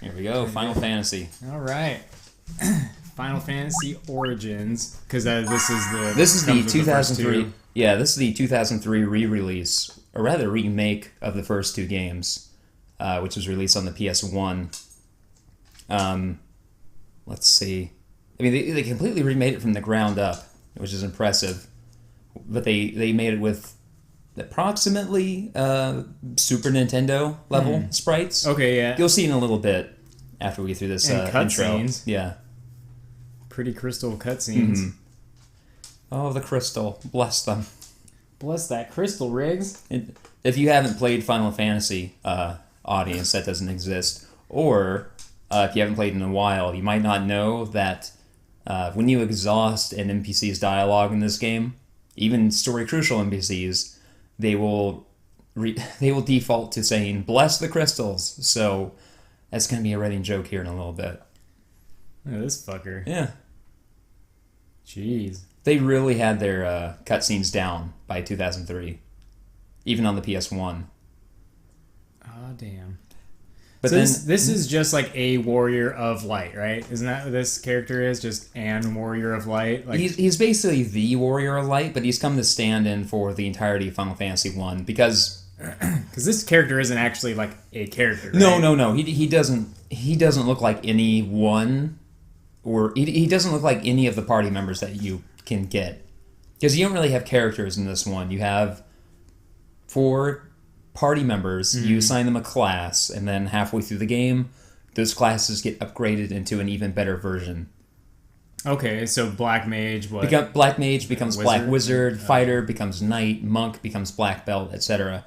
Here we go. Final Fantasy. All right. Final Fantasy Origins, because this is the 2003. Yeah, this is the 2003 re-release, or rather remake of the first two games, which was released on the PS1. Let's see. I mean, they completely remade it from the ground up, which is impressive. But they made it with approximately Super Nintendo level sprites. Okay, yeah. You'll see in a little bit after we get through this and intro. Cutscenes. Yeah. Pretty crystal cutscenes. Mm-hmm. Oh, the crystal. Bless them. Bless that crystal, Riggs. If you haven't played Final Fantasy, audience, that doesn't exist. Or, if you haven't played in a while, you might not know that when you exhaust an NPC's dialogue in this game, even story-crucial NPCs, they will default to saying, bless the crystals. So, that's going to be a running joke here in a little bit. Oh, this fucker. Yeah. Jeez. They really had their cutscenes down by 2003, even on the PS1. Oh, damn. But so then, this is just like a warrior of light, right? Isn't that what this character is? Just an warrior of light? Like, he's basically the warrior of light, but he's come to stand in for the entirety of Final Fantasy 1 because this character isn't actually like a character, right? No. He doesn't look like anyone, or he doesn't look like any of the party members that you can get. Because you don't really have characters in this one. You have 4 party members. You assign them a class, and then halfway through the game, those classes get upgraded into an even better version. Okay, so Black Mage, what? Black Mage becomes Wizard? Black Wizard, Fighter becomes Knight, Monk becomes Black Belt, etc.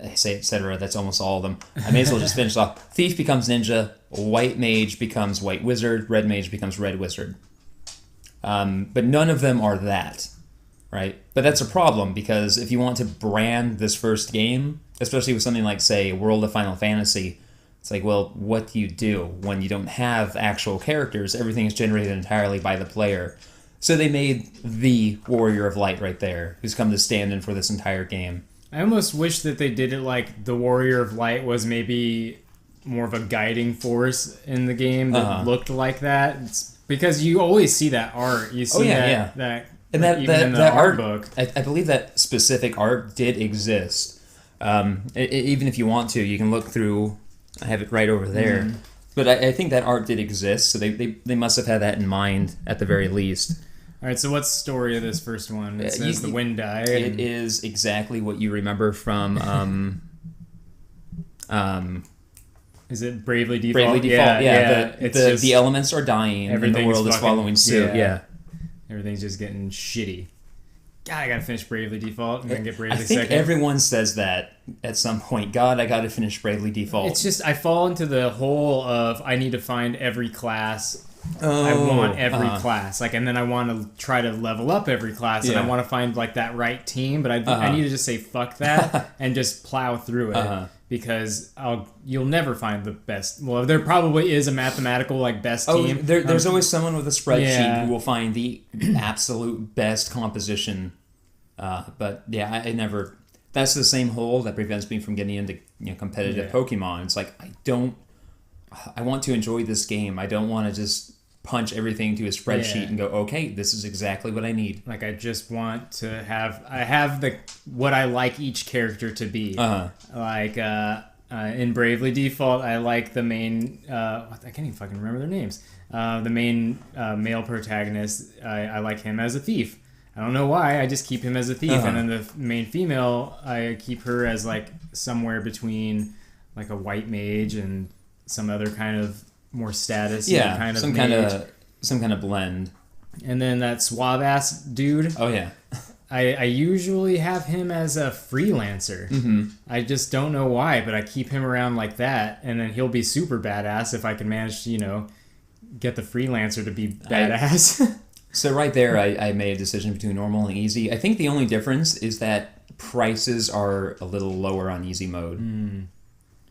I say etc., that's almost all of them. I may as well just finish off. Thief becomes Ninja, White Mage becomes White Wizard, Red Mage becomes Red Wizard. But none of them are that, right? But that's a problem, because if you want to brand this first game, especially with something like, say, World of Final Fantasy, it's like, well, what do you do when you don't have actual characters? Everything is generated entirely by the player. So they made the Warrior of Light right there, who's come to stand in for this entire game. I almost wish that they did it like the Warrior of Light was maybe more of a guiding force in the game that looked like that. Because you always see that art. You see that and like, even in the art book. I believe that specific art did exist. Even if you want to, you can look through. I have it right over there. But I think that art did exist, so they must have had that in mind at the very least. All right, so what's the story of this first one? It says the wind died. It is exactly what you remember from... is it Bravely Default? Bravely Default, yeah. The elements are dying and the world is following suit. Yeah. Everything's just getting shitty. God, I gotta finish Bravely Default and then get Bravely I think Second. everyone says that at some point. God, I gotta finish Bravely Default. It's just, I fall into the hole of I need to find every class. I want every class, like, and then I want to try to level up every class, and I want to find like that right team. But I need to just say fuck that and just plow through it because you'll never find the best. Well, there probably is a mathematical like best team. There's always someone with a spreadsheet who will find the absolute best composition. But yeah, I never. That's the same hole that prevents me from getting into competitive Pokemon. It's like I want to enjoy this game. I don't want to just punch everything to a spreadsheet and go, okay, this is exactly what I need. Like, I just want to have what I like each character to be. Like, in Bravely Default, I like the main, I can't even fucking remember their names. The main male protagonist, I like him as a thief. I don't know why, I just keep him as a thief. And then the main female, I keep her as like somewhere between like a white mage and some other kind of more status kind of some kind of blend. And then that suave ass dude. Oh yeah. I usually have him as a freelancer. I just don't know why, but I keep him around like that, and then he'll be super badass if I can manage to, get the freelancer to be badass. So right there, I made a decision between normal and easy. I think the only difference is that prices are a little lower on easy mode.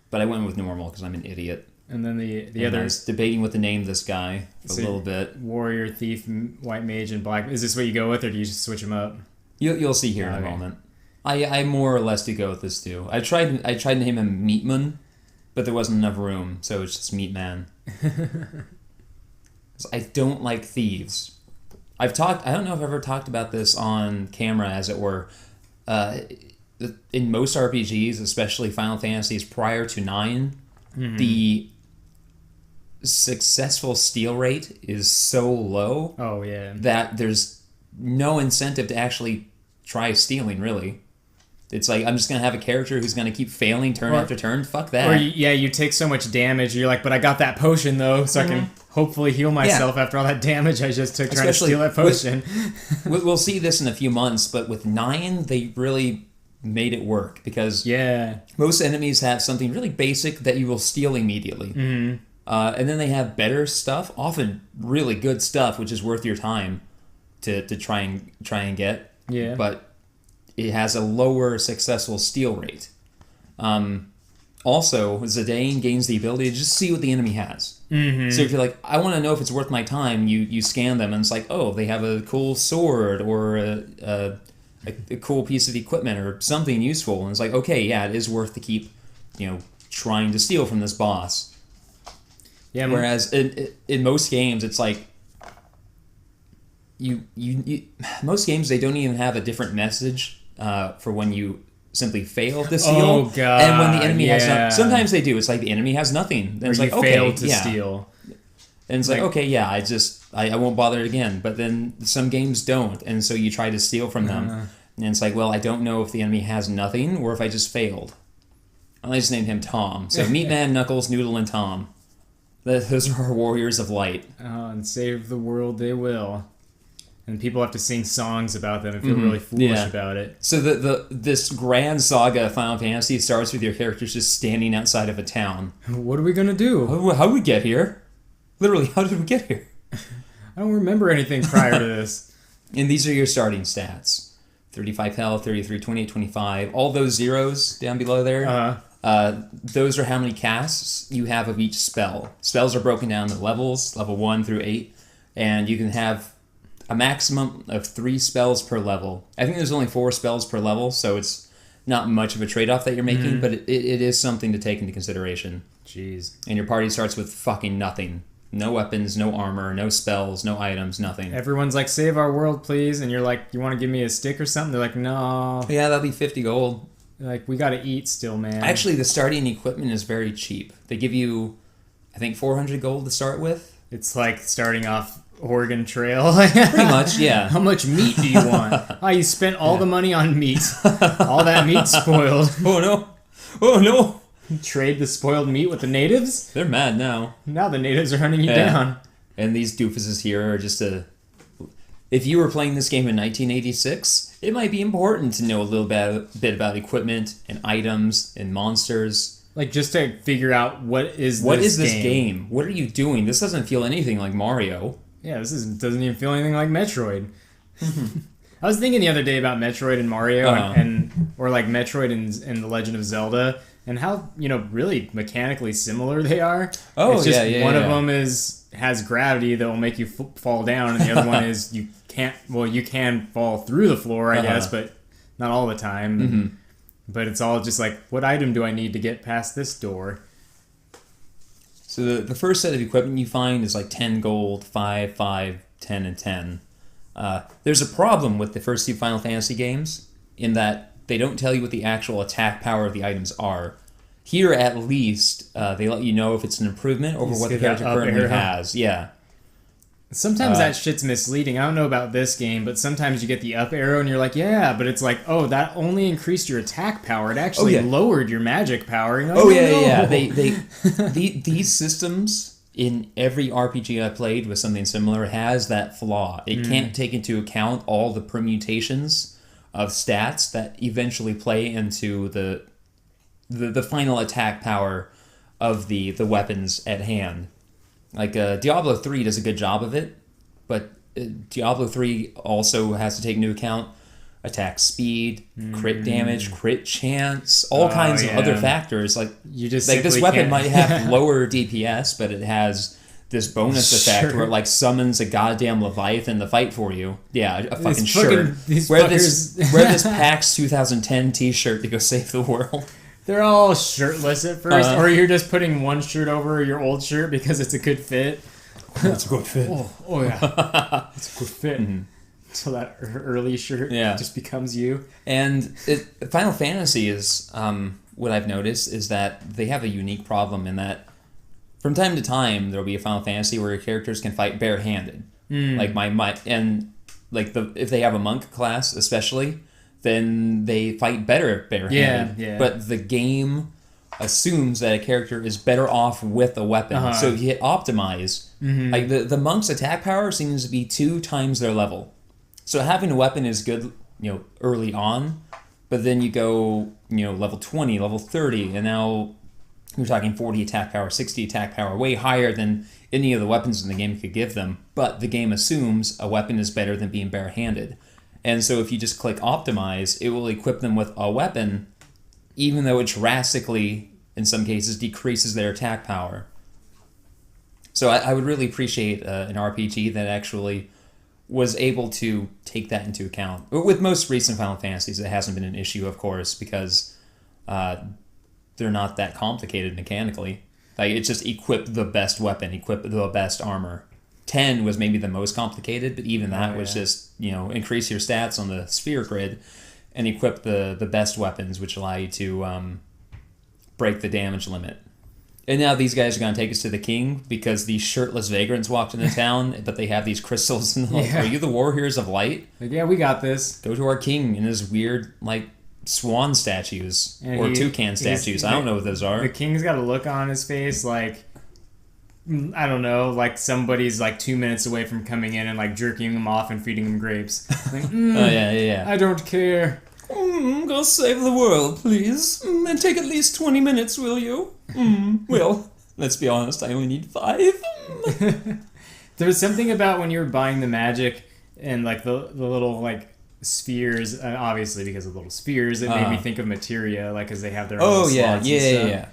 But I went with normal because I'm an idiot. And then the other... I was debating what to name this guy a little bit. Warrior, Thief, White Mage, and Black... Is this what you go with, or do you just switch them up? You'll see here in a moment. I more or less do go with this too. I tried to name him Meatman, but there wasn't enough room, so it's just Meat Man. I don't like thieves. I don't know if I've ever talked about this on camera, as it were. In most RPGs, especially Final Fantasies prior to 9, the successful steal rate is so low that there's no incentive to actually try stealing, really. It's like, I'm just going to have a character who's going to keep failing turn after turn. Fuck that. Or, you take so much damage, you're like, but I got that potion, though, so I can hopefully heal myself after all that damage I just took trying to steal that potion. We'll see this in a few months, but with 9, they really made it work, because most enemies have something really basic that you will steal immediately. And then they have better stuff, often really good stuff, which is worth your time to try and get. Yeah. But it has a lower successful steal rate. Also, Zidane gains the ability to just see what the enemy has. So if you're like, I want to know if it's worth my time, you scan them, and it's like, oh, they have a cool sword or a cool piece of equipment or something useful. And it's like, okay, yeah, it is worth to keep, trying to steal from this boss. Yeah. Whereas in most games, it's like, most games, they don't even have a different message for when you simply fail to steal. Oh, God. And when the enemy has nothing. Sometimes they do. It's like the enemy has nothing. Then it's like, okay, failed to steal. And it's like, okay, yeah, I won't bother again. But then some games don't. And so you try to steal from them. And it's like, well, I don't know if the enemy has nothing or if I just failed. I just named him Tom. So Meat Man, Knuckles, Noodle, and Tom. Those are our warriors of light. And save the world they will. And people have to sing songs about them and feel really foolish about it. So this grand saga of Final Fantasy starts with your characters just standing outside of a town. What are we going to do? How did we get here? Literally, how did we get here? I don't remember anything prior to this. And these are your starting stats. 35 health, 33, 28, 25. All those zeros down below there, those are how many casts you have of each spell. Spells are broken down to levels, level 1 through 8. And you can have a maximum of 3 spells per level. I think there's only 4 spells per level, so it's not much of a trade-off that you're making, but it is something to take into consideration. Jeez. And your party starts with fucking nothing. No weapons, no armor, no spells, no items, nothing. Everyone's like, save our world, please. And you're like, you want to give me a stick or something? They're like, no. Yeah, that'll be 50 gold. They're like, we got to eat still, man. Actually, the starting equipment is very cheap. They give you, I think, 400 gold to start with. It's like starting off Oregon Trail. Pretty much, yeah. How much meat do you want? You spent all the money on meat. All that meat spoiled. Oh, no. Oh, no. Trade the spoiled meat with the natives? They're mad now. Now the natives are hunting you down. And these doofuses here are just If you were playing this game in 1986, it might be important to know a little bit about equipment and items and monsters. Like, just to figure out what is this game? What are you doing? This doesn't feel anything like Mario. Yeah, doesn't even feel anything like Metroid. I was thinking the other day about Metroid and Mario or like Metroid and The Legend of Zelda, and how, really mechanically similar they are. Oh, it's just one of them has gravity that will make you fall down, and the other one is you can fall through the floor, I guess, but not all the time. But it's all just like, what item do I need to get past this door? So the first set of equipment you find is like 10 gold, 5, 5, 10, and 10. There's a problem with the first 2 Final Fantasy games in that they don't tell you what the actual attack power of the items are. Here, at least, they let you know if it's an improvement over what the character currently has. Yeah. Sometimes that shit's misleading. I don't know about this game, but sometimes you get the up arrow and you're like, yeah, but it's like, oh, that only increased your attack power. It actually lowered your magic power. Like, These systems in every RPG I played with something similar has that flaw. It can't take into account all the permutations of stats that eventually play into the final attack power of the weapons at hand. Like, Diablo 3 does a good job of it, but Diablo 3 also has to take into account attack speed, crit damage, crit chance, all kinds of other factors. Like, this weapon might have lower DPS, but it has this bonus effect where it, like, summons a goddamn Leviathan to fight for you. Yeah, a fucking shirt. Wear this PAX 2010 t-shirt to go save the world. They're all shirtless at first, or you're just putting one shirt over your old shirt because it's a good fit. That's a good fit. Oh yeah, it's a good fit. Mm-hmm. So that early shirt just becomes you. And Final Fantasy is, what I've noticed is that they have a unique problem in that from time to time there'll be a Final Fantasy where your characters can fight barehanded. Like if they have a monk class especially, then they fight better barehanded. Yeah. But the game assumes that a character is better off with a weapon. So if you hit optimize, like the monk's attack power seems to be 2 times their level. So having a weapon is good, early on, but then you go, level 20, level 30, and now you're talking 40 attack power, 60 attack power, way higher than any of the weapons in the game could give them. But the game assumes a weapon is better than being barehanded. And so if you just click optimize, it will equip them with a weapon, even though it drastically, in some cases, decreases their attack power. So I would really appreciate an RPG that actually was able to take that into account. With most recent Final Fantasies, it hasn't been an issue, of course, because they're not that complicated mechanically. Like, it's just equip the best weapon, equip the best armor. 10 was maybe the most complicated, but even that was just, increase your stats on the sphere grid and equip the best weapons, which allow you to break the damage limit. And now these guys are going to take us to the king because these shirtless vagrants walked into town, but they have these crystals and like, are you the warriors of light? Like, yeah, we got this. Go to our king and his weird, swan statues or toucan statues. I don't know what those are. The king's got a look on his face like, I don't know, like somebody's 2 minutes away from coming in and jerking him off and feeding him grapes. Like, yeah. I don't care. Go save the world, please. And take at least 20 minutes, will you? Well, let's be honest, I only need 5. There was something about when you were buying the magic and the little spheres, obviously because of the little spheres, it made me think of materia, because they have their own slots yeah.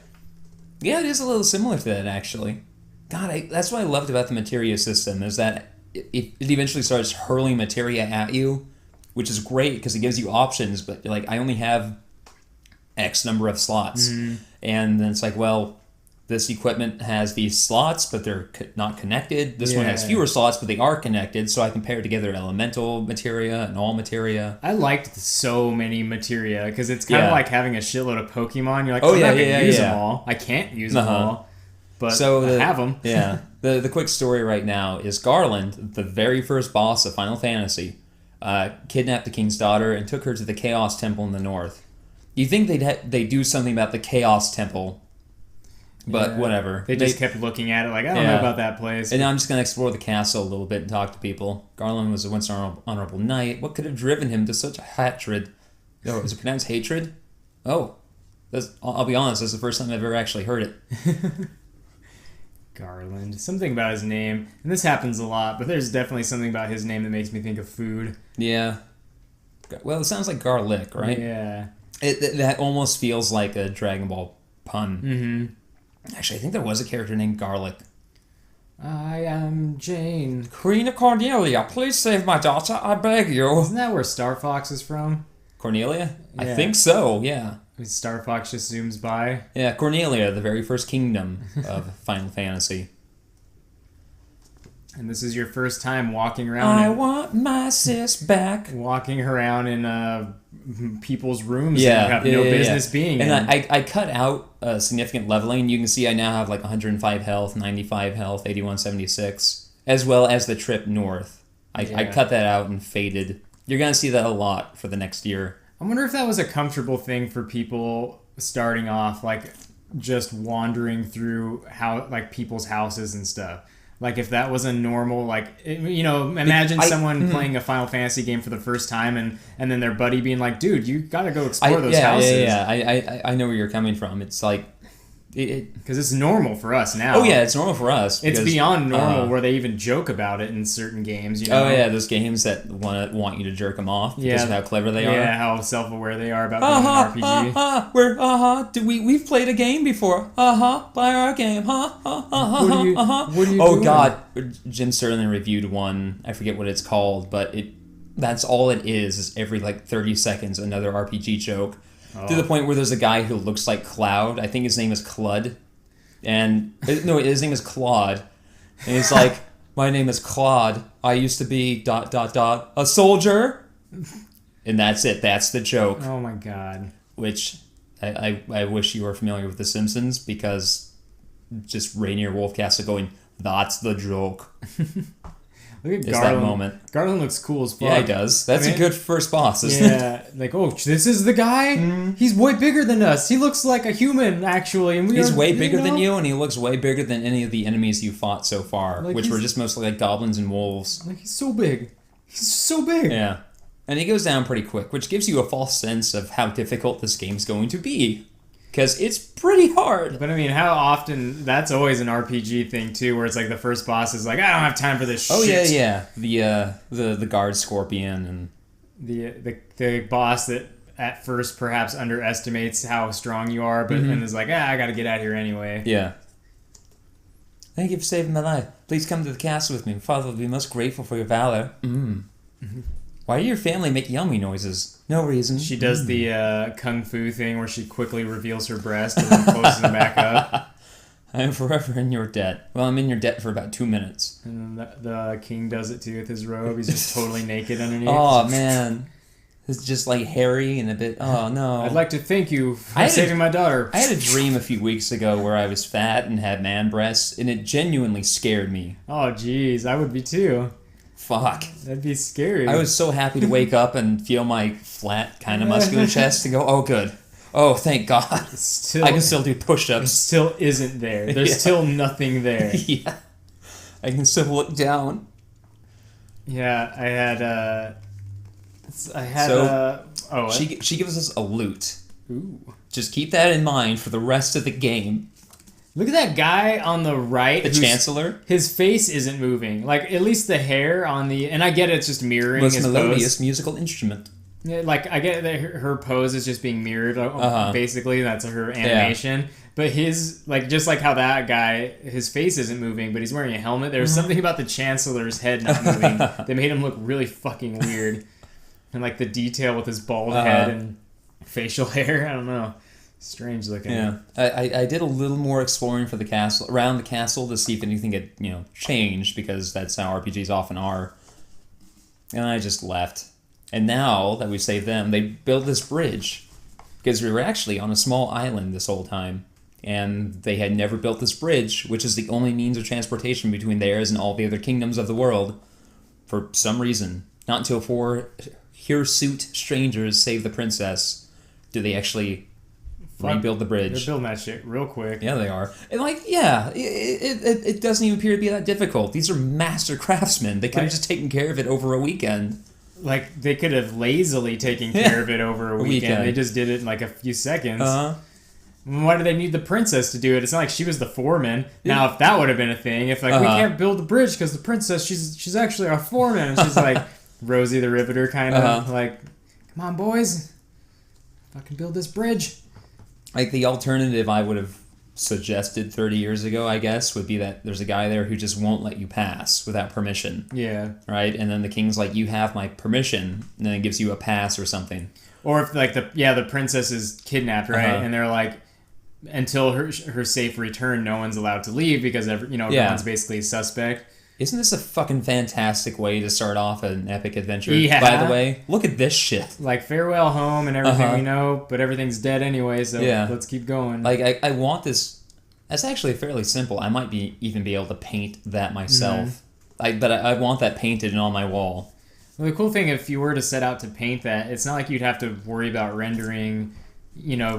Yeah, it is a little similar to that, actually. God, that's what I loved about the materia system, is that it eventually starts hurling materia at you, which is great because it gives you options, but I only have X number of slots. And then it's well, this equipment has these slots, but they're not connected. This one has fewer slots, but they are connected, so I can pair together elemental materia and all materia. I liked so many materia because it's kind of like having a shitload of Pokemon. You're like, I'm not going to use them all. I can't use them all, but I have them. Yeah. The quick story right now is Garland, the very first boss of Final Fantasy, kidnapped the king's daughter and took her to the Chaos Temple in the north. You think they'd do something about the Chaos Temple, but whatever. They just kept looking at it I don't know about that place. And now I'm just going to explore the castle a little bit and talk to people. Garland was a once honorable knight. What could have driven him to such a hatred? Oh, is it pronounced hatred? Oh, I'll be honest, that's the first time I've ever actually heard it. Garland. Something about his name, and this happens a lot, but there's definitely something about his name that makes me think of food. Yeah. Well, it sounds like garlic, right? Yeah. That almost feels like a Dragon Ball pun. Actually, I think there was a character named Garlic. I am Jane. Queen of Cornelia, please save my daughter, I beg you. Isn't that where Star Fox is from? Cornelia? Yeah. I think so, yeah. Star Fox just zooms by. Yeah, Cornelia, the very first kingdom of Final Fantasy. And this is your first time walking around. I want my sis back. Walking around in people's rooms that you have no business being in. And I cut out significant leveling. You can see I now have 105 health, 95 health, 8176, as well as the trip north. I cut that out and faded. You're going to see that a lot for the next year. I wonder if that was a comfortable thing for people starting off, just wandering through people's houses and stuff. If that was a normal, imagine someone playing a Final Fantasy game for the first time and then their buddy being like, dude, you gotta go explore those houses. Yeah. I know where you're coming from. It's because it's normal for us now. Oh yeah, it's normal for us. It's beyond normal where they even joke about it in certain games. Oh yeah, those games that want you to jerk them off because of how clever they are. Yeah, how self-aware they are about being an RPG. We've played a game before. Buy our game. What are you doing? Oh god, Jim Sterling reviewed one. I forget what it's called, but that's all it is every 30 seconds another RPG joke. To the point where there's a guy who looks like Cloud. I think his name is Clud. And, no, his name is Claude. And he's like, my name is Claude. I used to be ... a soldier. And that's it. That's the joke. Oh my god. Which I wish you were familiar with The Simpsons, because just Rainier Wolfcastle going, that's the joke. Look at It's Garland. that moment. Garland looks cool as fuck. Yeah, he does. That's a good first boss, isn't it? Yeah, like, oh, this is the guy? He's way bigger than us. He looks like a human, actually. And He's way bigger than you, and he looks way bigger than any of the enemies you fought so far, Like, which were just mostly like goblins and wolves. Like, he's so big. He's so big. Yeah. And he goes down pretty quick, which gives you a false sense of how difficult this game's going to be. Because it's pretty hard. But I mean, how often, that's always an RPG thing too, where it's like the first boss is like, I don't have time for this Oh, shit. yeah. The guard scorpion and... The boss that at first perhaps underestimates how strong you are, but then is like, I gotta get out of here anyway. Yeah. Thank you for saving my life. Please come to the castle with me. Father will be most grateful for your valor. Why do your family make yummy noises? No reason. She does the kung fu thing where she quickly reveals her breast and then closes them back up. I am forever in your debt. Well, I'm in your debt for about 2 minutes. And then the king does it too with his robe. He's just totally naked underneath. Oh, man. It's just like hairy and a bit... Oh, no. I'd like to thank you for saving my daughter. I had a dream a few weeks ago where I was fat and had man breasts, and it genuinely scared me. Oh, jeez. I would be too. Fuck. That'd be scary. I was so happy to wake up and feel my flat, kind of muscular chest and go, oh, good. Oh, thank God. I can still do push-ups. It still isn't there. There's still nothing there. Yeah. I can still look down. Yeah, I had She gives us a loot. Ooh. Just keep that in mind for the rest of the game. Look at that guy on the right. The Chancellor. His face isn't moving. Like, at least the hair on the... And I get it's just mirroring Most his melodious pose. musical instrument. Yeah, like, I get that her pose is just being mirrored, basically. That's her animation. Yeah. But his... Like, just like how that guy... His face isn't moving, but he's wearing a helmet. There's something about the Chancellor's head not moving that made him look really fucking weird. And, like, the detail with his bald head and facial hair. I don't know. Strange looking. Yeah, I did a little more exploring for the castle, around the castle, to see if anything had changed, because that's how RPGs often are. And I just left. And now that we saved them, they built this bridge, because we were actually on a small island this whole time, and they had never built this bridge, which is the only means of transportation between theirs and all the other kingdoms of the world, for some reason. Not until 4 hirsute strangers save the princess do they actually rebuild the bridge. They're building that shit real quick. Yeah, they are. And it doesn't even appear to be that difficult. These are master craftsmen. They could have just taken care of it over a weekend. Like, they could have lazily taken care of it over a weekend. They just did it in like a few seconds. Why do they need the princess to do it? It's not like she was the foreman. Now, if that would have been a thing, if like we can't build the bridge because the princess, she's actually our foreman. And she's like Rosie the Riveter kind of like, come on, boys, fucking build this bridge. Like, the alternative I would have suggested 30 years ago, I guess, would be that there's a guy there who just won't let you pass without permission. Yeah. Right? And then the king's like, you have my permission, and then it gives you a pass or something. Or if, like, the princess is kidnapped, right? And they're like, until her safe return, no one's allowed to leave because, everyone's basically a suspect. Isn't this a fucking fantastic way to start off an epic adventure? Yeah. By the way, look at this shit. Like, farewell home and everything we know, but everything's dead anyway, so let's keep going. Like, I want this... That's actually fairly simple. I might even be able to paint that myself. But I want that painted on my wall. Well, the cool thing, if you were to set out to paint that, it's not like you'd have to worry about rendering...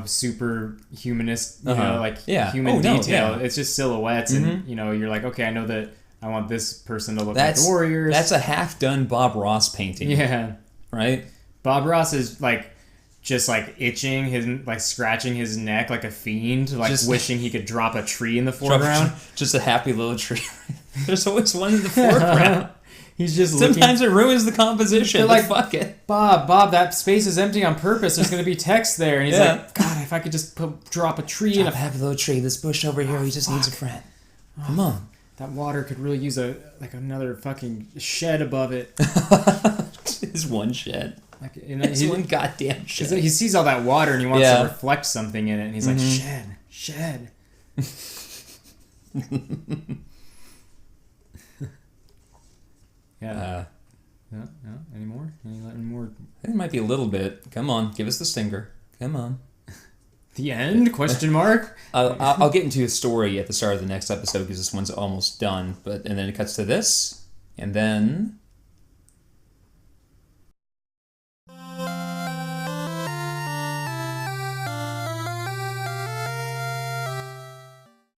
super humanist, human detail. It's just silhouettes, and you're like, okay, I know that I want this person to look like the Warriors. That's a half-done Bob Ross painting. Yeah. Right? Bob Ross is just itching scratching his neck like a fiend, wishing he could drop a tree in the foreground. Just a happy little tree. There's always one in the foreground. He's just sometimes it ruins the composition. They're like, fuck it. Bob, that space is empty on purpose. There's going to be text there. And he's like, God, if I could just drop a tree in a happy little tree. This bush over here, he just needs a friend. Come on. That water could really use another fucking shed above it. It's one shed. Like, It's one goddamn because shed. he sees all that water and he wants to reflect something in it, and he's like, shed. Yeah. No, any more? Any more? There might be a little bit. Come on, give us the stinger. Come on. The end? Question mark? I'll get into a story at the start of the next episode because this one's almost done. And then it cuts to this, and then